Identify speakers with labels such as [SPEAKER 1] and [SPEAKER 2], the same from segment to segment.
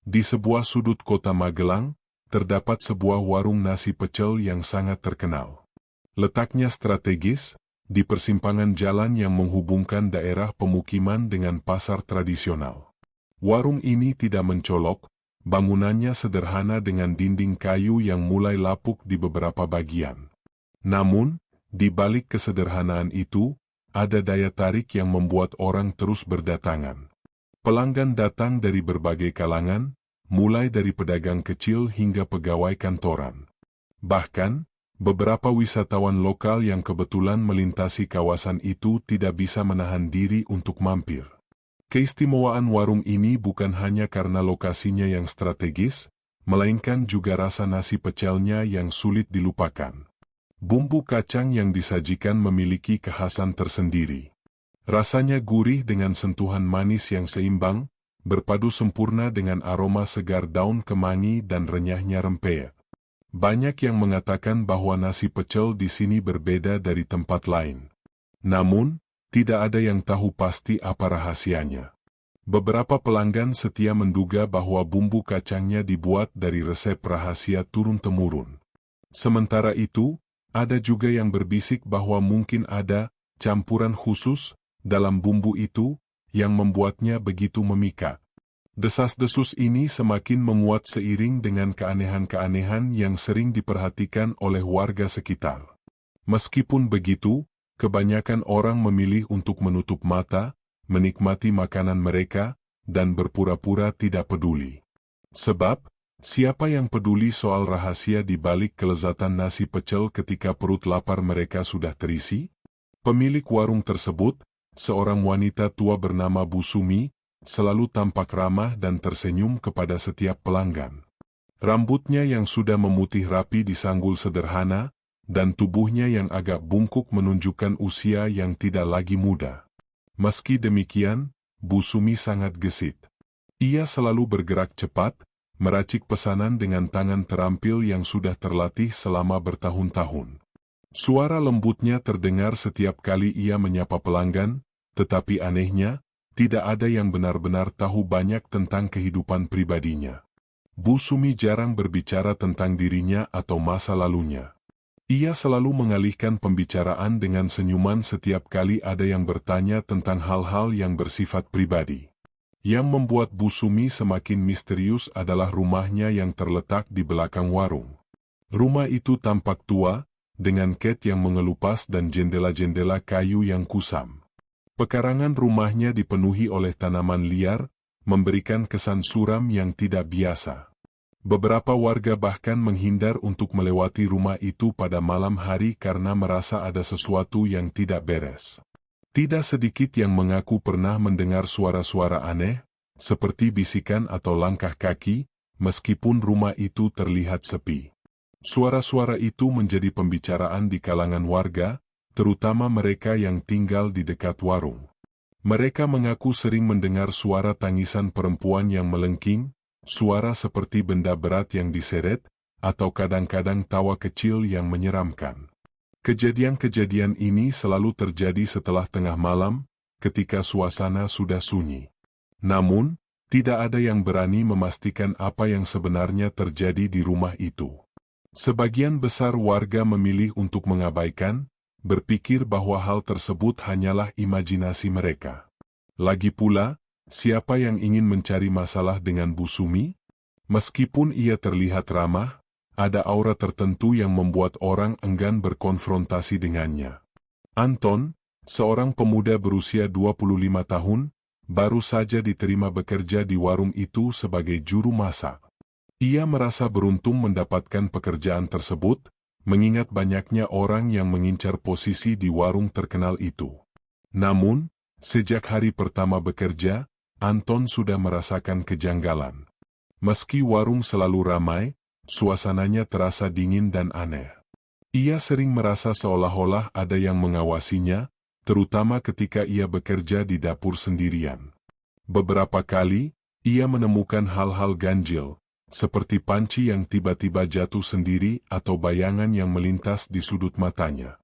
[SPEAKER 1] Di sebuah sudut kota Magelang, terdapat sebuah warung nasi pecel yang sangat terkenal. Letaknya strategis, di persimpangan jalan yang menghubungkan daerah pemukiman dengan pasar tradisional. Warung ini tidak mencolok, bangunannya sederhana dengan dinding kayu yang mulai lapuk di beberapa bagian. Namun, di balik kesederhanaan itu, ada daya tarik yang membuat orang terus berdatangan. Pelanggan datang dari berbagai kalangan, mulai dari pedagang kecil hingga pegawai kantoran. Bahkan, beberapa wisatawan lokal yang kebetulan melintasi kawasan itu tidak bisa menahan diri untuk mampir. Keistimewaan warung ini bukan hanya karena lokasinya yang strategis, melainkan juga rasa nasi pecelnya yang sulit dilupakan. Bumbu kacang yang disajikan memiliki kekhasan tersendiri. Rasanya gurih dengan sentuhan manis yang seimbang, berpadu sempurna dengan aroma segar daun kemangi dan renyahnya rempeyek. Banyak yang mengatakan bahwa nasi pecel di sini berbeda dari tempat lain. Namun, tidak ada yang tahu pasti apa rahasianya. Beberapa pelanggan setia menduga bahwa bumbu kacangnya dibuat dari resep rahasia turun-temurun. Sementara itu, ada juga yang berbisik bahwa mungkin ada campuran khusus dalam bumbu itu yang membuatnya begitu memikat. Desas-desus ini semakin menguat seiring dengan keanehan-keanehan yang sering diperhatikan oleh warga sekitar. Meskipun begitu, kebanyakan orang memilih untuk menutup mata, menikmati makanan mereka, dan berpura-pura tidak peduli. Sebab, siapa yang peduli soal rahasia di balik kelezatan nasi pecel ketika perut lapar mereka sudah terisi? Pemilik warung tersebut, seorang wanita tua bernama Bu Sumi, selalu tampak ramah dan tersenyum kepada setiap pelanggan. Rambutnya yang sudah memutih rapi disanggul sederhana, dan tubuhnya yang agak bungkuk menunjukkan usia yang tidak lagi muda. Meski demikian, Bu Sumi sangat gesit. Ia selalu bergerak cepat, meracik pesanan dengan tangan terampil yang sudah terlatih selama bertahun-tahun. Suara lembutnya terdengar setiap kali ia menyapa pelanggan, tetapi anehnya, tidak ada yang benar-benar tahu banyak tentang kehidupan pribadinya. Bu Sumi jarang berbicara tentang dirinya atau masa lalunya. Ia selalu mengalihkan pembicaraan dengan senyuman setiap kali ada yang bertanya tentang hal-hal yang bersifat pribadi. Yang membuat Bu Sumi semakin misterius adalah rumahnya yang terletak di belakang warung. Rumah itu tampak tua, dengan cat yang mengelupas dan jendela-jendela kayu yang kusam. Pekarangan rumahnya dipenuhi oleh tanaman liar, memberikan kesan suram yang tidak biasa. Beberapa warga bahkan menghindar untuk melewati rumah itu pada malam hari karena merasa ada sesuatu yang tidak beres. Tidak sedikit yang mengaku pernah mendengar suara-suara aneh, seperti bisikan atau langkah kaki, meskipun rumah itu terlihat sepi. Suara-suara itu menjadi pembicaraan di kalangan warga, terutama mereka yang tinggal di dekat warung. Mereka mengaku sering mendengar suara tangisan perempuan yang melengking, suara seperti benda berat yang diseret, atau kadang-kadang tawa kecil yang menyeramkan. Kejadian-kejadian ini selalu terjadi setelah tengah malam, ketika suasana sudah sunyi. Namun, tidak ada yang berani memastikan apa yang sebenarnya terjadi di rumah itu. Sebagian besar warga memilih untuk mengabaikan, berpikir bahwa hal tersebut hanyalah imajinasi mereka. Lagi pula, siapa yang ingin mencari masalah dengan Bu Sumi? Meskipun ia terlihat ramah, ada aura tertentu yang membuat orang enggan berkonfrontasi dengannya. Anton, seorang pemuda berusia 25 tahun, baru saja diterima bekerja di warung itu sebagai juru masak. Ia merasa beruntung mendapatkan pekerjaan tersebut, mengingat banyaknya orang yang mengincar posisi di warung terkenal itu. Namun, sejak hari pertama bekerja, Anton sudah merasakan kejanggalan. Meski warung selalu ramai, suasananya terasa dingin dan aneh. Ia sering merasa seolah-olah ada yang mengawasinya, terutama ketika ia bekerja di dapur sendirian. Beberapa kali, ia menemukan hal-hal ganjil, seperti panci yang tiba-tiba jatuh sendiri atau bayangan yang melintas di sudut matanya.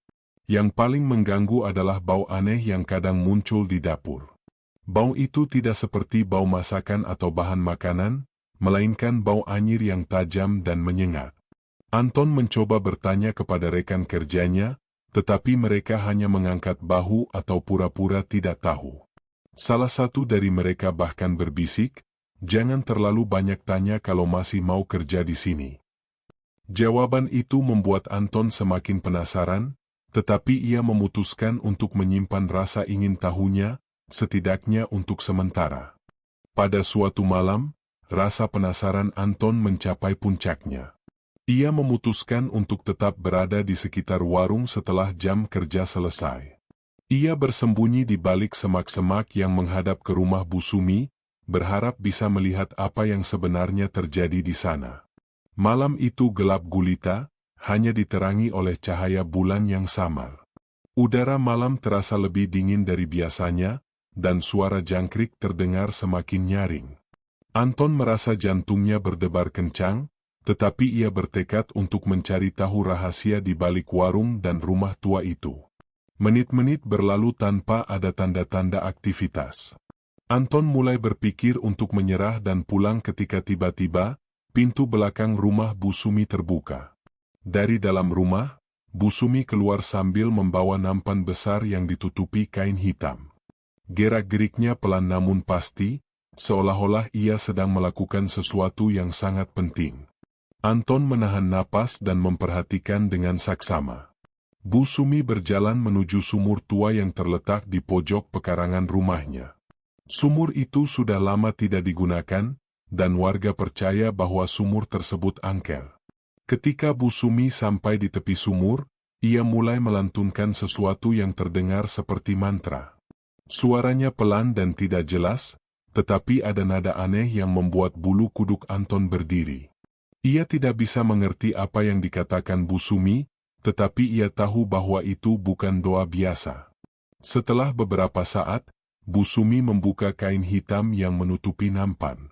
[SPEAKER 1] Yang paling mengganggu adalah bau aneh yang kadang muncul di dapur. Bau itu tidak seperti bau masakan atau bahan makanan, melainkan bau anyir yang tajam dan menyengat. Anton mencoba bertanya kepada rekan kerjanya, tetapi mereka hanya mengangkat bahu atau pura-pura tidak tahu. Salah satu dari mereka bahkan berbisik, "Jangan terlalu banyak tanya kalau masih mau kerja di sini." Jawaban itu membuat Anton semakin penasaran, tetapi ia memutuskan untuk menyimpan rasa ingin tahunya, setidaknya untuk sementara. Pada suatu malam, rasa penasaran Anton mencapai puncaknya. Ia memutuskan untuk tetap berada di sekitar warung setelah jam kerja selesai. Ia bersembunyi di balik semak-semak yang menghadap ke rumah Bu Sumi, berharap bisa melihat apa yang sebenarnya terjadi di sana. Malam itu gelap gulita, hanya diterangi oleh cahaya bulan yang samar. Udara malam terasa lebih dingin dari biasanya, dan suara jangkrik terdengar semakin nyaring. Anton merasa jantungnya berdebar kencang, tetapi ia bertekad untuk mencari tahu rahasia di balik warung dan rumah tua itu. Menit-menit berlalu tanpa ada tanda-tanda aktivitas. Anton mulai berpikir untuk menyerah dan pulang ketika tiba-tiba, pintu belakang rumah Bu Sumi terbuka. Dari dalam rumah, Bu Sumi keluar sambil membawa nampan besar yang ditutupi kain hitam. Gerak-geriknya pelan namun pasti, seolah-olah ia sedang melakukan sesuatu yang sangat penting. Anton menahan napas dan memperhatikan dengan saksama. Bu Sumi berjalan menuju sumur tua yang terletak di pojok pekarangan rumahnya. Sumur itu sudah lama tidak digunakan, dan warga percaya bahwa sumur tersebut angker. Ketika Bu Sumi sampai di tepi sumur, ia mulai melantunkan sesuatu yang terdengar seperti mantra. Suaranya pelan dan tidak jelas, tetapi ada nada aneh yang membuat bulu kuduk Anton berdiri. Ia tidak bisa mengerti apa yang dikatakan Bu Sumi, tetapi ia tahu bahwa itu bukan doa biasa. Setelah beberapa saat, Bu Sumi membuka kain hitam yang menutupi nampan.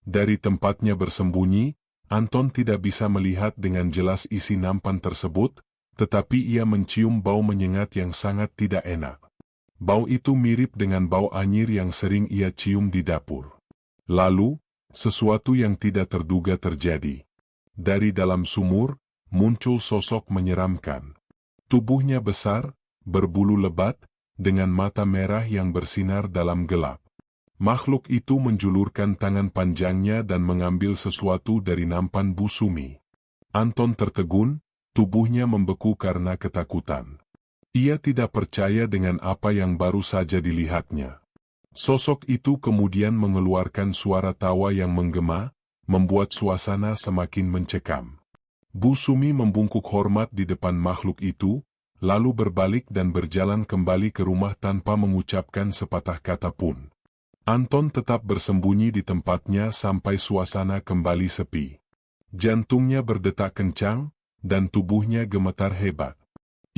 [SPEAKER 1] Dari tempatnya bersembunyi, Anton tidak bisa melihat dengan jelas isi nampan tersebut, tetapi ia mencium bau menyengat yang sangat tidak enak. Bau itu mirip dengan bau anyir yang sering ia cium di dapur. Lalu, sesuatu yang tidak terduga terjadi. Dari dalam sumur, muncul sosok menyeramkan. Tubuhnya besar, berbulu lebat, dengan mata merah yang bersinar dalam gelap. Makhluk itu menjulurkan tangan panjangnya dan mengambil sesuatu dari nampan Bu Sumi. Anton tertegun, tubuhnya membeku karena ketakutan. Ia tidak percaya dengan apa yang baru saja dilihatnya. Sosok itu kemudian mengeluarkan suara tawa yang menggema, membuat suasana semakin mencekam. Bu Sumi membungkuk hormat di depan makhluk itu, lalu berbalik dan berjalan kembali ke rumah tanpa mengucapkan sepatah kata pun. Anton tetap bersembunyi di tempatnya sampai suasana kembali sepi. Jantungnya berdetak kencang, dan tubuhnya gemetar hebat.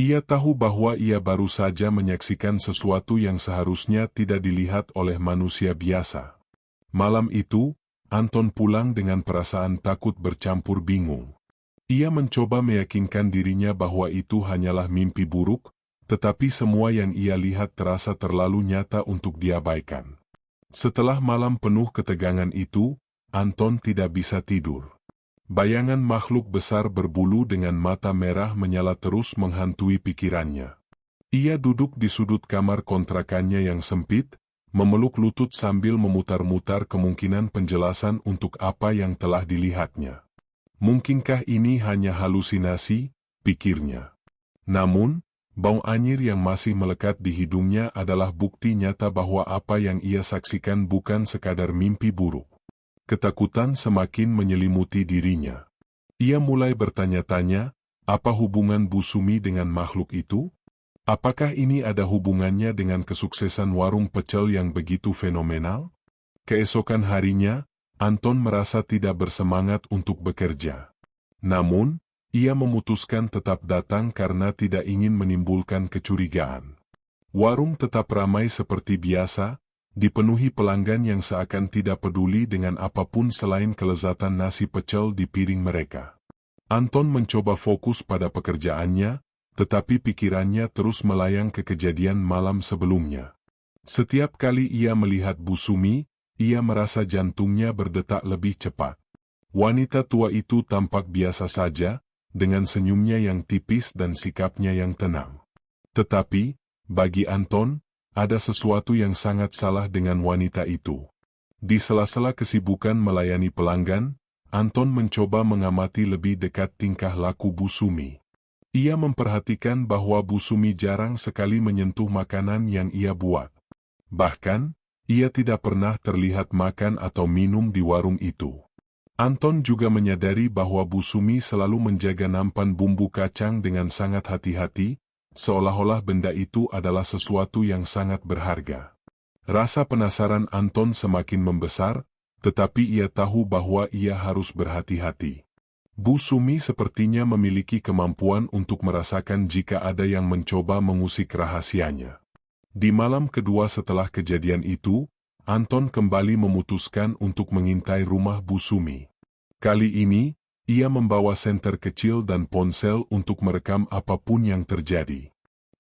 [SPEAKER 1] Ia tahu bahwa ia baru saja menyaksikan sesuatu yang seharusnya tidak dilihat oleh manusia biasa. Malam itu, Anton pulang dengan perasaan takut bercampur bingung. Ia mencoba meyakinkan dirinya bahwa itu hanyalah mimpi buruk, tetapi semua yang ia lihat terasa terlalu nyata untuk diabaikan. Setelah malam penuh ketegangan itu, Anton tidak bisa tidur. Bayangan makhluk besar berbulu dengan mata merah menyala terus menghantui pikirannya. Ia duduk di sudut kamar kontrakannya yang sempit, memeluk lutut sambil memutar-mutar kemungkinan penjelasan untuk apa yang telah dilihatnya. Mungkinkah ini hanya halusinasi, pikirnya. Namun, bau anyir yang masih melekat di hidungnya adalah bukti nyata bahwa apa yang ia saksikan bukan sekadar mimpi buruk. Ketakutan semakin menyelimuti dirinya. Ia mulai bertanya-tanya, apa hubungan Bu Sumi dengan makhluk itu? Apakah ini ada hubungannya dengan kesuksesan warung pecel yang begitu fenomenal? Keesokan harinya, Anton merasa tidak bersemangat untuk bekerja. Namun, ia memutuskan tetap datang karena tidak ingin menimbulkan kecurigaan. Warung tetap ramai seperti biasa, dipenuhi pelanggan yang seakan tidak peduli dengan apapun selain kelezatan nasi pecel di piring mereka. Anton mencoba fokus pada pekerjaannya, tetapi pikirannya terus melayang ke kejadian malam sebelumnya. Setiap kali ia melihat Bu Sumi, ia merasa jantungnya berdetak lebih cepat. Wanita tua itu tampak biasa saja, dengan senyumnya yang tipis dan sikapnya yang tenang. Tetapi, bagi Anton, ada sesuatu yang sangat salah dengan wanita itu. Di sela-sela kesibukan melayani pelanggan, Anton mencoba mengamati lebih dekat tingkah laku Bu Sumi. Ia memperhatikan bahwa Bu Sumi jarang sekali menyentuh makanan yang ia buat. Bahkan, ia tidak pernah terlihat makan atau minum di warung itu. Anton juga menyadari bahwa Bu Sumi selalu menjaga nampan bumbu kacang dengan sangat hati-hati, seolah-olah benda itu adalah sesuatu yang sangat berharga. Rasa penasaran Anton semakin membesar, tetapi ia tahu bahwa ia harus berhati-hati. Bu Sumi sepertinya memiliki kemampuan untuk merasakan jika ada yang mencoba mengusik rahasianya. Di malam kedua setelah kejadian itu, Anton kembali memutuskan untuk mengintai rumah Bu Sumi. Kali ini, ia membawa senter kecil dan ponsel untuk merekam apapun yang terjadi.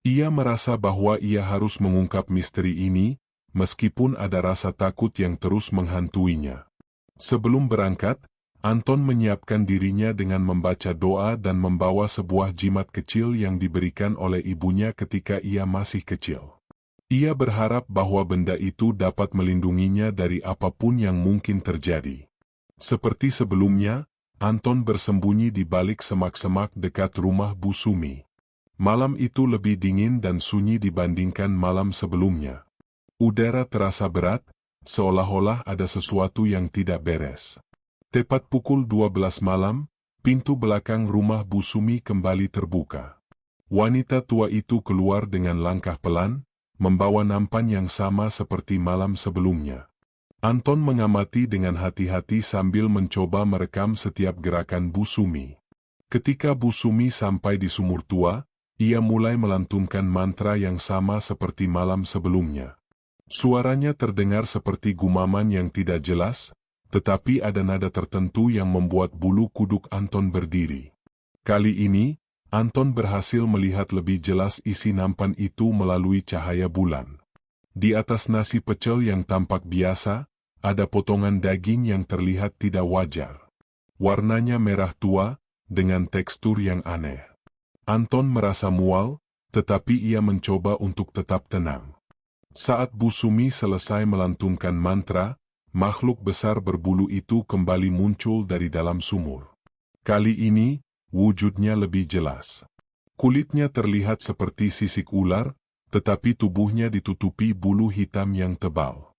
[SPEAKER 1] Ia merasa bahwa ia harus mengungkap misteri ini, meskipun ada rasa takut yang terus menghantuinya. Sebelum berangkat, Anton menyiapkan dirinya dengan membaca doa dan membawa sebuah jimat kecil yang diberikan oleh ibunya ketika ia masih kecil. Ia berharap bahwa benda itu dapat melindunginya dari apapun yang mungkin terjadi. Seperti sebelumnya, Anton bersembunyi di balik semak-semak dekat rumah Bu Sumi. Malam itu lebih dingin dan sunyi dibandingkan malam sebelumnya. Udara terasa berat, seolah-olah ada sesuatu yang tidak beres. Tepat pukul 12 malam, pintu belakang rumah Bu Sumi kembali terbuka. Wanita tua itu keluar dengan langkah pelan, membawa nampan yang sama seperti malam sebelumnya. Anton mengamati dengan hati-hati sambil mencoba merekam setiap gerakan Bu Sumi. Ketika Bu Sumi sampai di sumur tua, ia mulai melantunkan mantra yang sama seperti malam sebelumnya. Suaranya terdengar seperti gumaman yang tidak jelas, tetapi ada nada tertentu yang membuat bulu kuduk Anton berdiri. Kali ini, Anton berhasil melihat lebih jelas isi nampan itu melalui cahaya bulan. Di atas nasi pecel yang tampak biasa, ada potongan daging yang terlihat tidak wajar. Warnanya merah tua, dengan tekstur yang aneh. Anton merasa mual, tetapi ia mencoba untuk tetap tenang. Saat Bu Sumi selesai melantunkan mantra, makhluk besar berbulu itu kembali muncul dari dalam sumur. Kali ini, wujudnya lebih jelas. Kulitnya terlihat seperti sisik ular, tetapi tubuhnya ditutupi bulu hitam yang tebal.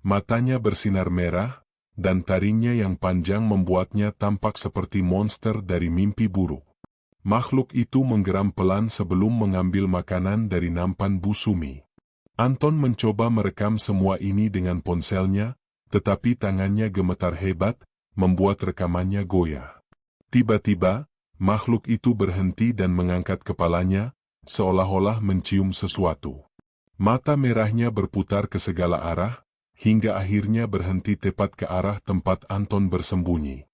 [SPEAKER 1] Matanya bersinar merah, dan taringnya yang panjang membuatnya tampak seperti monster dari mimpi buruk. Makhluk itu menggeram pelan sebelum mengambil makanan dari nampan Bu Sumi. Anton mencoba merekam semua ini dengan ponselnya, tetapi tangannya gemetar hebat, membuat rekamannya goyah. Tiba-tiba, makhluk itu berhenti dan mengangkat kepalanya, seolah-olah mencium sesuatu. Mata merahnya berputar ke segala arah, hingga akhirnya berhenti tepat ke arah tempat Anton bersembunyi.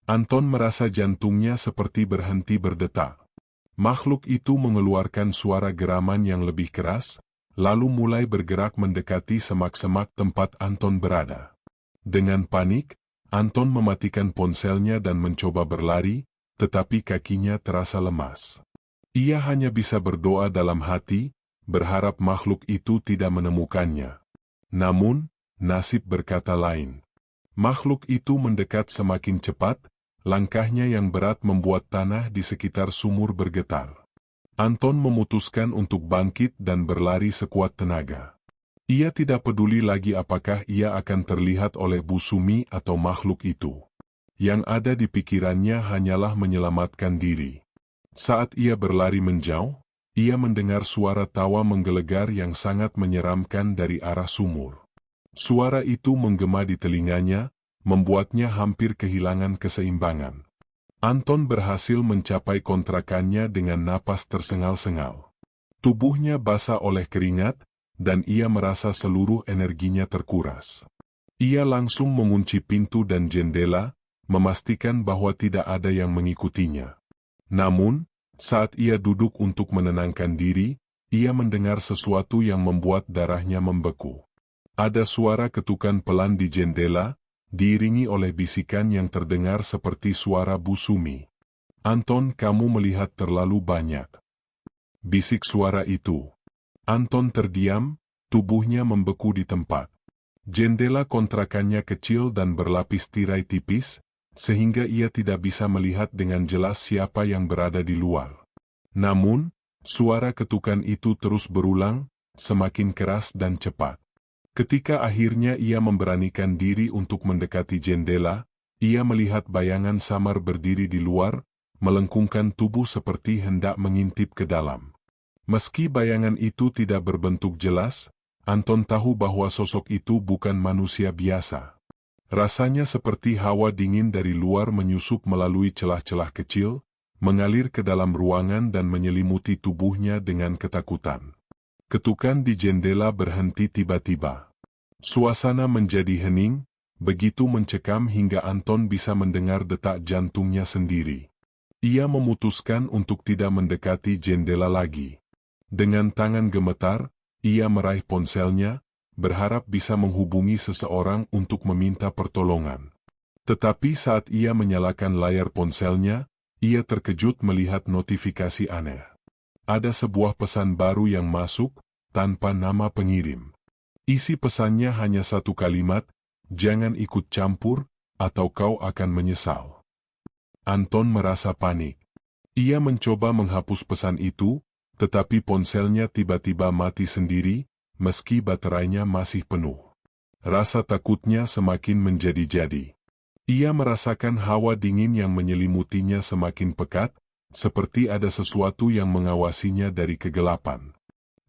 [SPEAKER 1] Anton merasa jantungnya seperti berhenti berdetak. Makhluk itu mengeluarkan suara geraman yang lebih keras, lalu mulai bergerak mendekati semak-semak tempat Anton berada. Dengan panik, Anton mematikan ponselnya dan mencoba berlari, tetapi kakinya terasa lemas. Ia hanya bisa berdoa dalam hati, berharap makhluk itu tidak menemukannya. Namun, nasib berkata lain. Makhluk itu mendekat semakin cepat, langkahnya yang berat membuat tanah di sekitar sumur bergetar. Anton memutuskan untuk bangkit dan berlari sekuat tenaga. Ia tidak peduli lagi apakah ia akan terlihat oleh Bu Sumi atau makhluk itu. Yang ada di pikirannya hanyalah menyelamatkan diri. Saat ia berlari menjauh, ia mendengar suara tawa menggelegar yang sangat menyeramkan dari arah sumur. Suara itu menggema di telinganya, membuatnya hampir kehilangan keseimbangan. Anton berhasil mencapai kontrakannya dengan napas tersengal-sengal. Tubuhnya basah oleh keringat, dan ia merasa seluruh energinya terkuras. Ia langsung mengunci pintu dan jendela, memastikan bahwa tidak ada yang mengikutinya. Namun, saat ia duduk untuk menenangkan diri, ia mendengar sesuatu yang membuat darahnya membeku. Ada suara ketukan pelan di jendela, diiringi oleh bisikan yang terdengar seperti suara Bu Sumi. "Anton, kamu melihat terlalu banyak," bisik suara itu. Anton terdiam, tubuhnya membeku di tempat. Jendela kontrakannya kecil dan berlapis tirai tipis, sehingga ia tidak bisa melihat dengan jelas siapa yang berada di luar. Namun, suara ketukan itu terus berulang, semakin keras dan cepat. Ketika akhirnya ia memberanikan diri untuk mendekati jendela, ia melihat bayangan samar berdiri di luar, melengkungkan tubuh seperti hendak mengintip ke dalam. Meski bayangan itu tidak berbentuk jelas, Anton tahu bahwa sosok itu bukan manusia biasa. Rasanya seperti hawa dingin dari luar menyusup melalui celah-celah kecil, mengalir ke dalam ruangan dan menyelimuti tubuhnya dengan ketakutan. Ketukan di jendela berhenti tiba-tiba. Suasana menjadi hening, begitu mencekam hingga Anton bisa mendengar detak jantungnya sendiri. Ia memutuskan untuk tidak mendekati jendela lagi. Dengan tangan gemetar, ia meraih ponselnya, berharap bisa menghubungi seseorang untuk meminta pertolongan. Tetapi saat ia menyalakan layar ponselnya, ia terkejut melihat notifikasi aneh. Ada sebuah pesan baru yang masuk, tanpa nama pengirim. Isi pesannya hanya satu kalimat, "Jangan ikut campur, atau kau akan menyesal." Anton merasa panik. Ia mencoba menghapus pesan itu, tetapi ponselnya tiba-tiba mati sendiri, meski baterainya masih penuh. Rasa takutnya semakin menjadi-jadi. Ia merasakan hawa dingin yang menyelimutinya semakin pekat, seperti ada sesuatu yang mengawasinya dari kegelapan.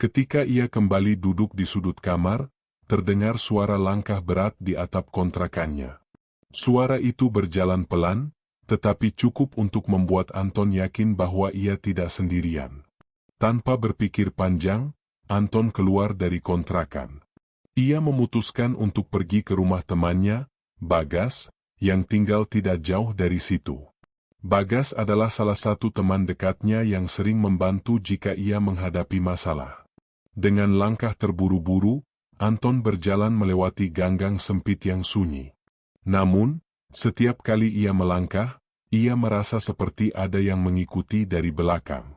[SPEAKER 1] Ketika ia kembali duduk di sudut kamar, terdengar suara langkah berat di atap kontrakannya. Suara itu berjalan pelan, tetapi cukup untuk membuat Anton yakin bahwa ia tidak sendirian. Tanpa berpikir panjang, Anton keluar dari kontrakan. Ia memutuskan untuk pergi ke rumah temannya, Bagas, yang tinggal tidak jauh dari situ. Bagas adalah salah satu teman dekatnya yang sering membantu jika ia menghadapi masalah. Dengan langkah terburu-buru, Anton berjalan melewati ganggang sempit yang sunyi. Namun, setiap kali ia melangkah, ia merasa seperti ada yang mengikuti dari belakang.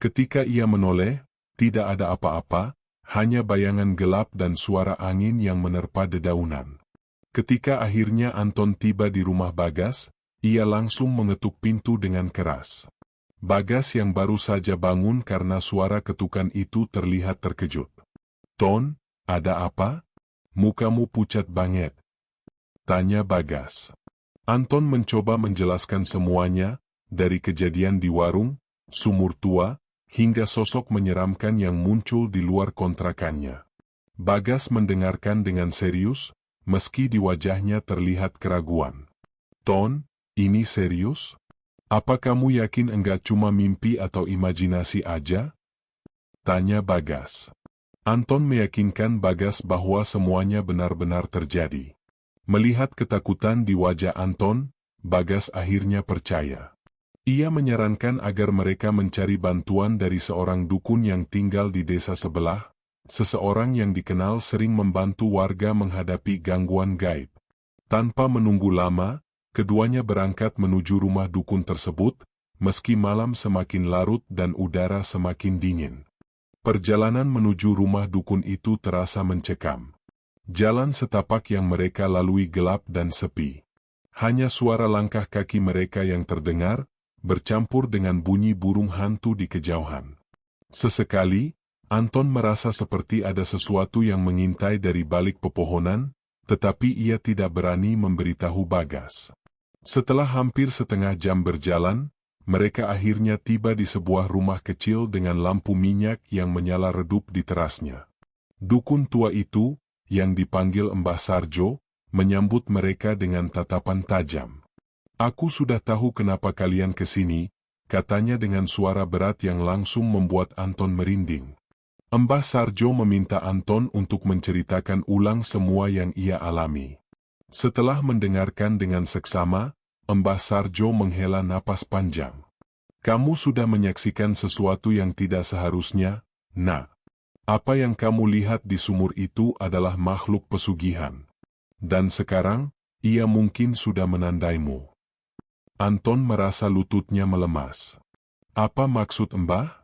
[SPEAKER 1] Ketika ia menoleh, tidak ada apa-apa, hanya bayangan gelap dan suara angin yang menerpa dedaunan. Ketika akhirnya Anton tiba di rumah Bagas, ia langsung mengetuk pintu dengan keras. Bagas yang baru saja bangun karena suara ketukan itu terlihat terkejut. "Ton, ada apa? Mukamu pucat banget," tanya Bagas. Anton mencoba menjelaskan semuanya, dari kejadian di warung, sumur tua, hingga sosok menyeramkan yang muncul di luar kontrakannya. Bagas mendengarkan dengan serius, meski di wajahnya terlihat keraguan. "Ton, ini serius? Apa kamu yakin enggak cuma mimpi atau imajinasi aja?" tanya Bagas. Anton meyakinkan Bagas bahwa semuanya benar-benar terjadi. Melihat ketakutan di wajah Anton, Bagas akhirnya percaya. Ia menyarankan agar mereka mencari bantuan dari seorang dukun yang tinggal di desa sebelah, seseorang yang dikenal sering membantu warga menghadapi gangguan gaib. Tanpa menunggu lama, keduanya berangkat menuju rumah dukun tersebut, meski malam semakin larut dan udara semakin dingin. Perjalanan menuju rumah dukun itu terasa mencekam. Jalan setapak yang mereka lalui gelap dan sepi. Hanya suara langkah kaki mereka yang terdengar, bercampur dengan bunyi burung hantu di kejauhan. Sesekali, Anton merasa seperti ada sesuatu yang mengintai dari balik pepohonan, tetapi ia tidak berani memberitahu Bagas. Setelah hampir setengah jam berjalan, mereka akhirnya tiba di sebuah rumah kecil dengan lampu minyak yang menyala redup di terasnya. Dukun tua itu, yang dipanggil Mbah Sarjo, menyambut mereka dengan tatapan tajam. "Aku sudah tahu kenapa kalian ke sini," katanya dengan suara berat yang langsung membuat Anton merinding. Mbah Sarjo meminta Anton untuk menceritakan ulang semua yang ia alami. Setelah mendengarkan dengan seksama, Mbah Sarjo menghela napas panjang. "Kamu sudah menyaksikan sesuatu yang tidak seharusnya, Nak. Apa yang kamu lihat di sumur itu adalah makhluk pesugihan. Dan sekarang, ia mungkin sudah menandaimu. Anton merasa lututnya melemas. Apa maksud Mbah?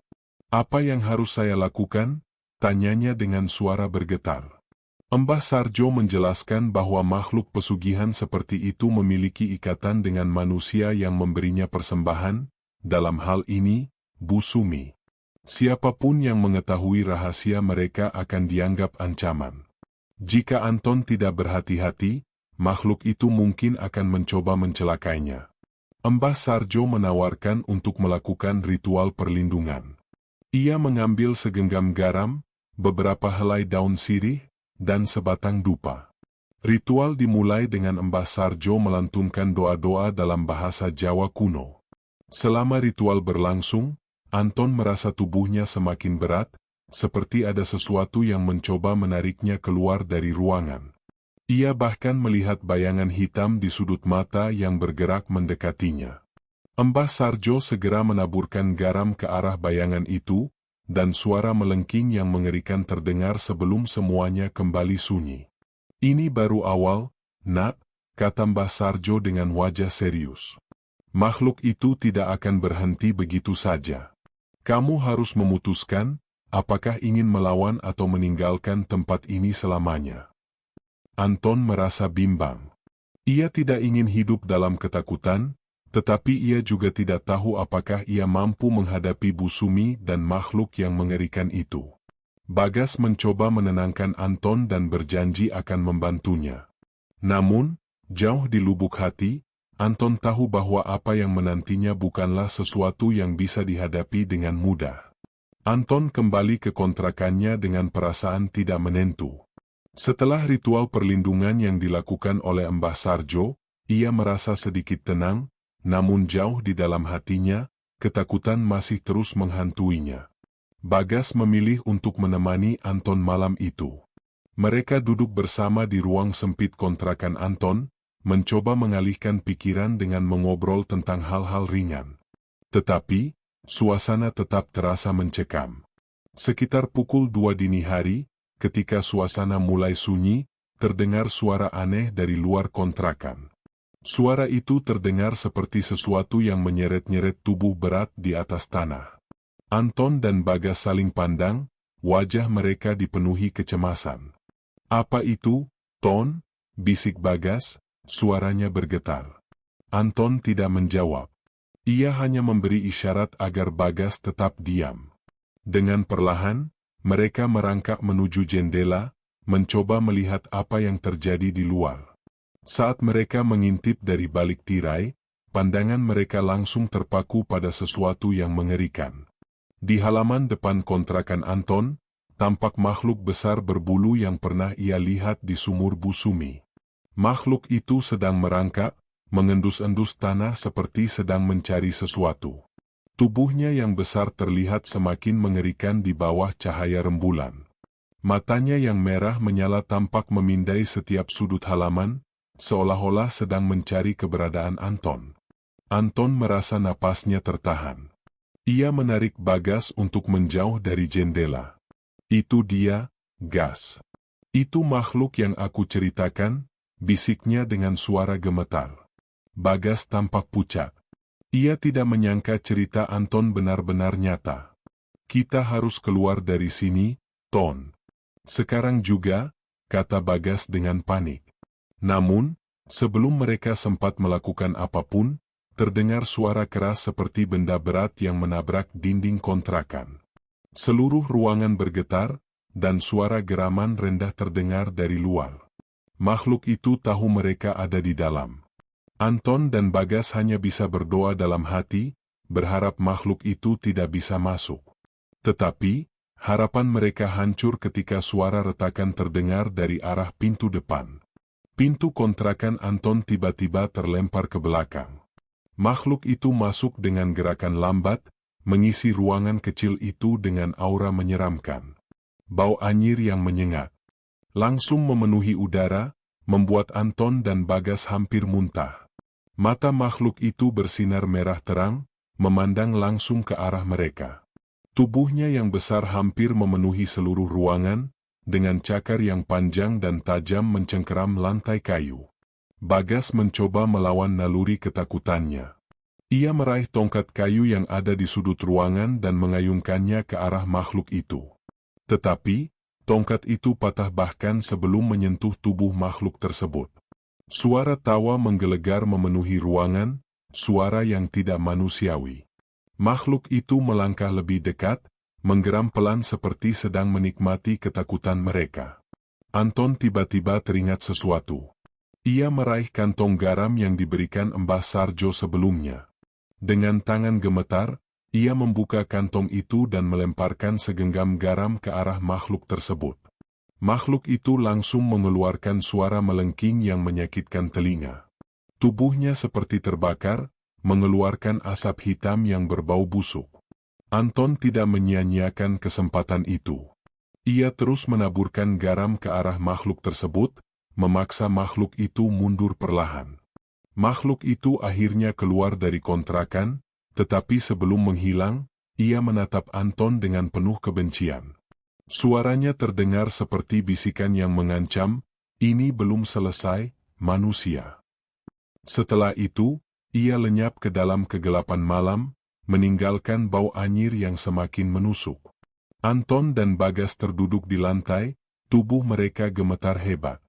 [SPEAKER 1] Apa yang harus saya lakukan? Tanyanya dengan suara bergetar. Mbah Sarjo menjelaskan bahwa makhluk pesugihan seperti itu memiliki ikatan dengan manusia yang memberinya persembahan, dalam hal ini, Bu Sumi. Siapapun yang mengetahui rahasia mereka akan dianggap ancaman. Jika Anton tidak berhati-hati, makhluk itu mungkin akan mencoba mencelakainya. Mbah Sarjo menawarkan untuk melakukan ritual perlindungan. Ia mengambil segenggam garam, beberapa helai daun sirih, dan sebatang dupa. Ritual dimulai dengan Mbah Sarjo melantunkan doa-doa dalam bahasa Jawa kuno. Selama ritual berlangsung, Anton merasa tubuhnya semakin berat, seperti ada sesuatu yang mencoba menariknya keluar dari ruangan. Ia bahkan melihat bayangan hitam di sudut mata yang bergerak mendekatinya. Mbah Sarjo segera menaburkan garam ke arah bayangan itu, dan suara melengking yang mengerikan terdengar sebelum semuanya kembali sunyi. Ini baru awal, Nak, kata Mbah Sarjo dengan wajah serius. Makhluk itu tidak akan berhenti begitu saja. Kamu harus memutuskan, apakah ingin melawan atau meninggalkan tempat ini selamanya. Anton merasa bimbang. Ia tidak ingin hidup dalam ketakutan, tetapi ia juga tidak tahu apakah ia mampu menghadapi Bu Sumi dan makhluk yang mengerikan itu. Bagas mencoba menenangkan Anton dan berjanji akan membantunya. Namun, jauh di lubuk hati, Anton tahu bahwa apa yang menantinya bukanlah sesuatu yang bisa dihadapi dengan mudah. Anton kembali ke kontrakannya dengan perasaan tidak menentu. Setelah ritual perlindungan yang dilakukan oleh Mbah Sarjo, ia merasa sedikit tenang, namun jauh di dalam hatinya, ketakutan masih terus menghantuinya. Bagas memilih untuk menemani Anton malam itu. Mereka duduk bersama di ruang sempit kontrakan Anton, mencoba mengalihkan pikiran dengan mengobrol tentang hal-hal ringan. Tetapi, suasana tetap terasa mencekam. Sekitar pukul 2 dini hari, ketika suasana mulai sunyi, terdengar suara aneh dari luar kontrakan. Suara itu terdengar seperti sesuatu yang menyeret-nyeret tubuh berat di atas tanah. Anton dan Bagas saling pandang, wajah mereka dipenuhi kecemasan. Apa itu, Ton? Bisik Bagas. Suaranya bergetar. Anton tidak menjawab. Ia hanya memberi isyarat agar Bagas tetap diam. Dengan perlahan, mereka merangkak menuju jendela, mencoba melihat apa yang terjadi di luar. Saat mereka mengintip dari balik tirai, pandangan mereka langsung terpaku pada sesuatu yang mengerikan. Di halaman depan kontrakan Anton, tampak makhluk besar berbulu yang pernah ia lihat di sumur Bu Sumi. Makhluk itu sedang merangkak, mengendus-endus tanah seperti sedang mencari sesuatu. Tubuhnya yang besar terlihat semakin mengerikan di bawah cahaya rembulan. Matanya yang merah menyala tampak memindai setiap sudut halaman, seolah-olah sedang mencari keberadaan Anton. Anton merasa napasnya tertahan. Ia menarik Bagas untuk menjauh dari jendela. Itu dia, Gas. Itu makhluk yang aku ceritakan, bisiknya dengan suara gemetar. Bagas tampak pucat. Ia tidak menyangka cerita Anton benar-benar nyata. Kita harus keluar dari sini, Ton. Sekarang juga, kata Bagas dengan panik. Namun, sebelum mereka sempat melakukan apapun, terdengar suara keras seperti benda berat yang menabrak dinding kontrakan. Seluruh ruangan bergetar, dan suara geraman rendah terdengar dari luar. Makhluk itu tahu mereka ada di dalam. Anton dan Bagas hanya bisa berdoa dalam hati, berharap makhluk itu tidak bisa masuk. Tetapi, harapan mereka hancur ketika suara retakan terdengar dari arah pintu depan. Pintu kontrakan Anton tiba-tiba terlempar ke belakang. Makhluk itu masuk dengan gerakan lambat, mengisi ruangan kecil itu dengan aura menyeramkan. Bau anyir yang menyengat langsung memenuhi udara, membuat Anton dan Bagas hampir muntah. Mata makhluk itu bersinar merah terang, memandang langsung ke arah mereka. Tubuhnya yang besar hampir memenuhi seluruh ruangan, dengan cakar yang panjang dan tajam mencengkeram lantai kayu. Bagas mencoba melawan naluri ketakutannya. Ia meraih tongkat kayu yang ada di sudut ruangan dan mengayunkannya ke arah makhluk itu. Tetapi, tongkat itu patah bahkan sebelum menyentuh tubuh makhluk tersebut. Suara tawa menggelegar memenuhi ruangan, suara yang tidak manusiawi. Makhluk itu melangkah lebih dekat, menggeram pelan seperti sedang menikmati ketakutan mereka. Anton tiba-tiba teringat sesuatu. Ia meraih kantong garam yang diberikan Mbah Sarjo sebelumnya. Dengan tangan gemetar, ia membuka kantong itu dan melemparkan segenggam garam ke arah makhluk tersebut. Makhluk itu langsung mengeluarkan suara melengking yang menyakitkan telinga. Tubuhnya seperti terbakar, mengeluarkan asap hitam yang berbau busuk. Anton tidak menyia-nyiakan kesempatan itu. Ia terus menaburkan garam ke arah makhluk tersebut, memaksa makhluk itu mundur perlahan. Makhluk itu akhirnya keluar dari kontrakan, tetapi sebelum menghilang, ia menatap Anton dengan penuh kebencian. Suaranya terdengar seperti bisikan yang mengancam, "Ini belum selesai, manusia." Setelah itu, ia lenyap ke dalam kegelapan malam, meninggalkan bau anyir yang semakin menusuk. Anton dan Bagas terduduk di lantai, tubuh mereka gemetar hebat.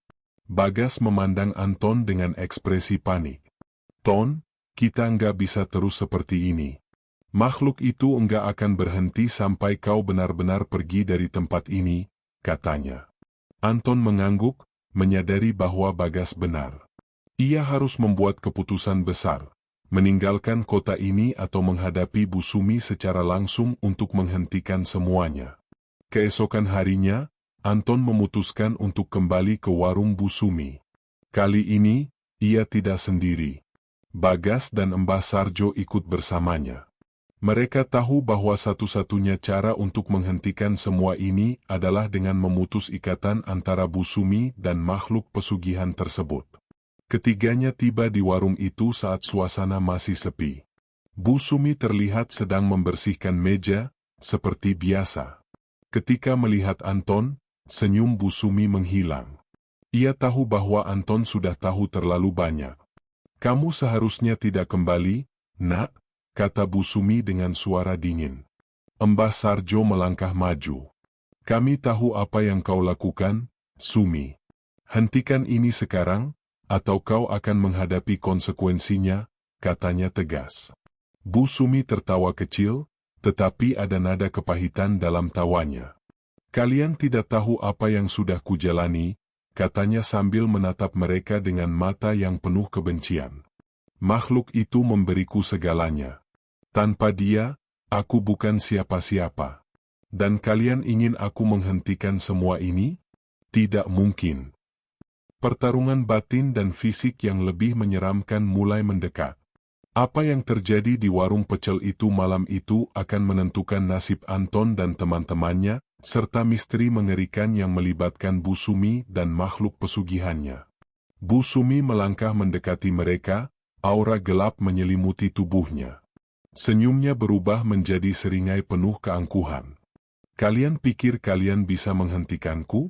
[SPEAKER 1] Bagas memandang Anton dengan ekspresi panik. "Ton, kita nggak bisa terus seperti ini. Makhluk itu enggak akan berhenti sampai kau benar-benar pergi dari tempat ini," katanya. Anton mengangguk, menyadari bahwa Bagas benar. Ia harus membuat keputusan besar, meninggalkan kota ini atau menghadapi Bu Sumi secara langsung untuk menghentikan semuanya. Keesokan harinya, Anton memutuskan untuk kembali ke warung Bu Sumi. Kali ini, ia tidak sendiri. Bagas dan Mbah Sarjo ikut bersamanya. Mereka tahu bahwa satu-satunya cara untuk menghentikan semua ini adalah dengan memutus ikatan antara Bu Sumi dan makhluk pesugihan tersebut. Ketiganya tiba di warung itu saat suasana masih sepi. Bu Sumi terlihat sedang membersihkan meja, seperti biasa. Ketika melihat Anton, senyum Bu Sumi menghilang. Ia tahu bahwa Anton sudah tahu terlalu banyak. "Kamu seharusnya tidak kembali, Nak," kata Bu Sumi dengan suara dingin. Mbah Sarjo melangkah maju. "Kami tahu apa yang kau lakukan, Sumi. Hentikan ini sekarang, atau kau akan menghadapi konsekuensinya," katanya tegas. Bu Sumi tertawa kecil, tetapi ada nada kepahitan dalam tawanya. "Kalian tidak tahu apa yang sudah kujalani," katanya sambil menatap mereka dengan mata yang penuh kebencian. "Makhluk itu memberiku segalanya. Tanpa dia, aku bukan siapa-siapa. Dan kalian ingin aku menghentikan semua ini? Tidak mungkin." Pertarungan batin dan fisik yang lebih menyeramkan mulai mendekat. Apa yang terjadi di warung pecel itu malam itu akan menentukan nasib Anton dan teman-temannya, serta misteri mengerikan yang melibatkan Bu Sumi dan makhluk pesugihannya. Bu Sumi melangkah mendekati mereka, aura gelap menyelimuti tubuhnya. Senyumnya berubah menjadi seringai penuh keangkuhan. "Kalian pikir kalian bisa menghentikanku?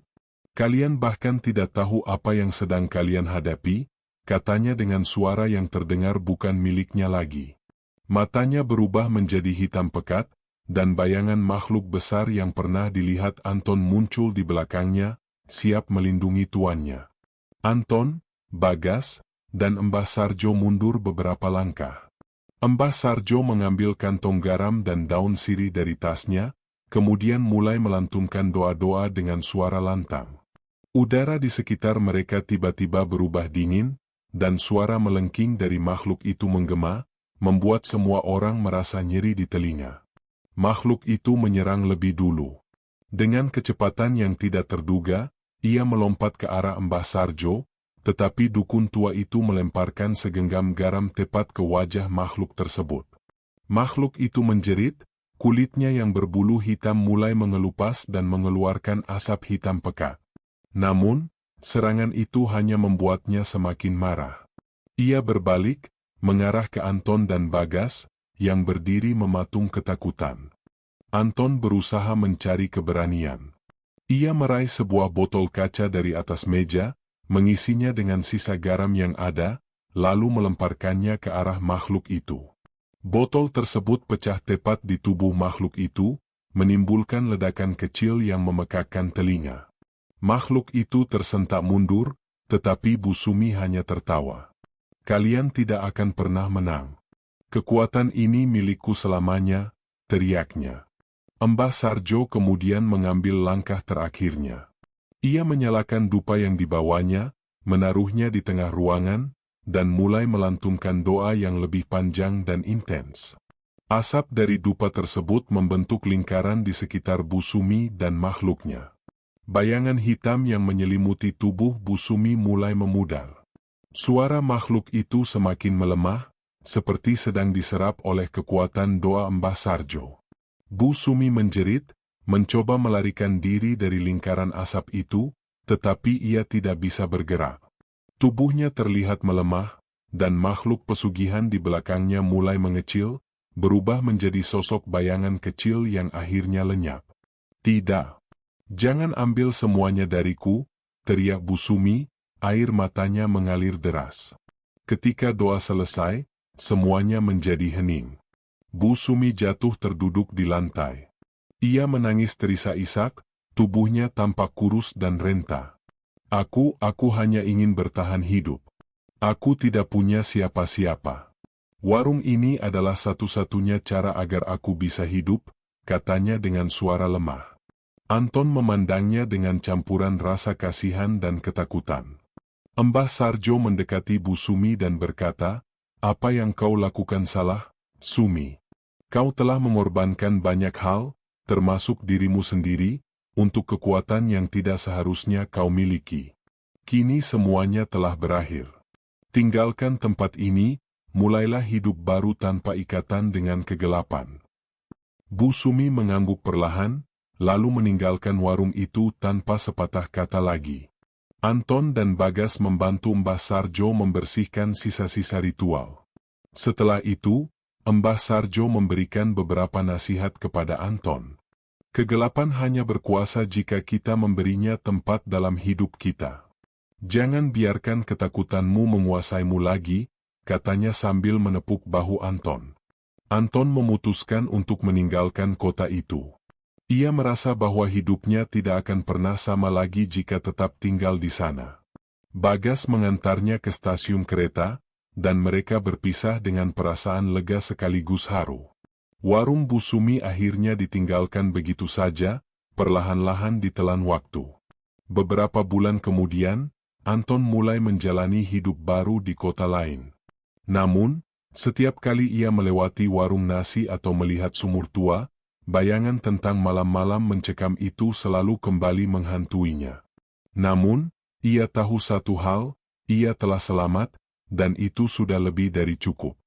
[SPEAKER 1] Kalian bahkan tidak tahu apa yang sedang kalian hadapi," katanya dengan suara yang terdengar bukan miliknya lagi. Matanya berubah menjadi hitam pekat, dan bayangan makhluk besar yang pernah dilihat Anton muncul di belakangnya, siap melindungi tuannya. Anton, Bagas, dan Mbah Sarjo mundur beberapa langkah. Mbah Sarjo mengambil kantong garam dan daun sirih dari tasnya, kemudian mulai melantunkan doa-doa dengan suara lantang. Udara di sekitar mereka tiba-tiba berubah dingin, dan suara melengking dari makhluk itu menggema, membuat semua orang merasa nyeri di telinga. Makhluk itu menyerang lebih dulu. Dengan kecepatan yang tidak terduga, ia melompat ke arah Mbah Sarjo, tetapi dukun tua itu melemparkan segenggam garam tepat ke wajah makhluk tersebut. Makhluk itu menjerit, kulitnya yang berbulu hitam mulai mengelupas dan mengeluarkan asap hitam pekat. Namun, serangan itu hanya membuatnya semakin marah. Ia berbalik, mengarah ke Anton dan Bagas, yang berdiri mematung ketakutan. Anton berusaha mencari keberanian. Ia meraih sebuah botol kaca dari atas meja, mengisinya dengan sisa garam yang ada, lalu melemparkannya ke arah makhluk itu. Botol tersebut pecah tepat di tubuh makhluk itu, menimbulkan ledakan kecil yang memekakkan telinga. Makhluk itu tersentak mundur, tetapi Bu Sumi hanya tertawa. "Kalian tidak akan pernah menang. Kekuatan ini milikku selamanya," teriaknya. Mbah Sarjo kemudian mengambil langkah terakhirnya. Ia menyalakan dupa yang dibawanya, menaruhnya di tengah ruangan, dan mulai melantunkan doa yang lebih panjang dan intens. Asap dari dupa tersebut membentuk lingkaran di sekitar Bu Sumi dan makhluknya. Bayangan hitam yang menyelimuti tubuh Bu Sumi mulai memudar. Suara makhluk itu semakin melemah, seperti sedang diserap oleh kekuatan doa Mbah Sarjo. Bu Sumi menjerit, mencoba melarikan diri dari lingkaran asap itu, tetapi ia tidak bisa bergerak. Tubuhnya terlihat melemah, dan makhluk pesugihan di belakangnya mulai mengecil, berubah menjadi sosok bayangan kecil yang akhirnya lenyap. "Tidak! Jangan ambil semuanya dariku," teriak Bu Sumi, air matanya mengalir deras. Ketika doa selesai, semuanya menjadi hening. Bu Sumi jatuh terduduk di lantai. Ia menangis terisak-isak, tubuhnya tampak kurus dan renta. Aku hanya ingin bertahan hidup. Aku tidak punya siapa-siapa. Warung ini adalah satu-satunya cara agar aku bisa hidup," katanya dengan suara lemah. Anton memandangnya dengan campuran rasa kasihan dan ketakutan. Mbah Sarjo mendekati Bu Sumi dan berkata, "Apa yang kau lakukan salah, Sumi? Kau telah mengorbankan banyak hal, termasuk dirimu sendiri, untuk kekuatan yang tidak seharusnya kau miliki. Kini semuanya telah berakhir. Tinggalkan tempat ini, mulailah hidup baru tanpa ikatan dengan kegelapan." Bu Sumi mengangguk perlahan, lalu meninggalkan warung itu tanpa sepatah kata lagi. Anton dan Bagas membantu Mbah Sarjo membersihkan sisa-sisa ritual. Setelah itu, Mbah Sarjo memberikan beberapa nasihat kepada Anton. "Kegelapan hanya berkuasa jika kita memberinya tempat dalam hidup kita. Jangan biarkan ketakutanmu menguasaimu lagi," katanya sambil menepuk bahu Anton. Anton memutuskan untuk meninggalkan kota itu. Ia merasa bahwa hidupnya tidak akan pernah sama lagi jika tetap tinggal di sana. Bagas mengantarnya ke stasiun kereta, dan mereka berpisah dengan perasaan lega sekaligus haru. Warung Bu Sumi akhirnya ditinggalkan begitu saja, perlahan-lahan ditelan waktu. Beberapa bulan kemudian, Anton mulai menjalani hidup baru di kota lain. Namun, setiap kali ia melewati warung nasi atau melihat sumur tua, bayangan tentang malam-malam mencekam itu selalu kembali menghantuinya. Namun, ia tahu satu hal, ia telah selamat, dan itu sudah lebih dari cukup.